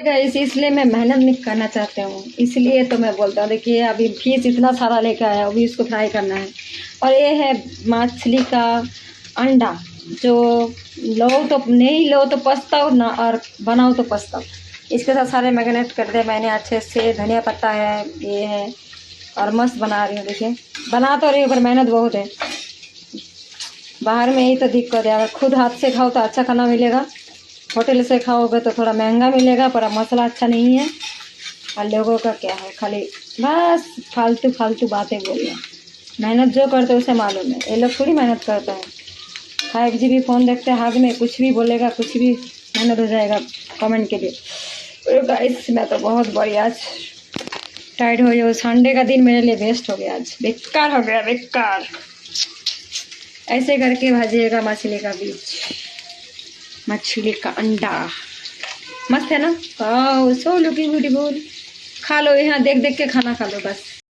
Guys इसलिए मैं मेहनत नहीं करना चाहती हूँ, इसलिए तो मैं बोलता हूँ। देखिए अभी फिश इतना सारा लेकर आया, अभी इसको फ्राई करना है। और ये है मछली का अंडा, जो लो तो नहीं लो तो पछताओ ना, और बनाओ तो पछताओ। इसके साथ सारे मैरिनेट कर दे मैंने अच्छे से। धनिया पत्ता है, ये है, और मस्त बना रही हूँ। देखिए बना तो रही हूँ पर मेहनत बहुत है। बाहर में यही तो दिक्कत है, अगर खुद हाथ से खाओ तो अच्छा खाना मिलेगा, होटल से खाओगे तो थोड़ा महंगा मिलेगा, पर मसाला अच्छा नहीं है। और लोगों का क्या है, खाली बस फालतू फालतू बातें बोल रहे हैं। मेहनत जो करते हैं उसे मालूम है, ये लोग थोड़ी मेहनत करते हैं। 5 GB फ़ोन देखते हैं हाथ में, कुछ भी बोलेगा, कुछ भी मेहनत हो जाएगा कमेंट के लिए। तो गाइस मैं तो बहुत बढ़िया आज टाइट हो गया। संडे का दिन मेरे लिए बेस्ट हो गया, आज बेकार हो गया, बेकार। ऐसे करके भाजिएगा मछली का बीज, मछली का अंडा। मस्त है ना? वाह, सो लुकिंग ब्यूटीफुल। खा लो, यहाँ देख देख के खाना खा लो बस।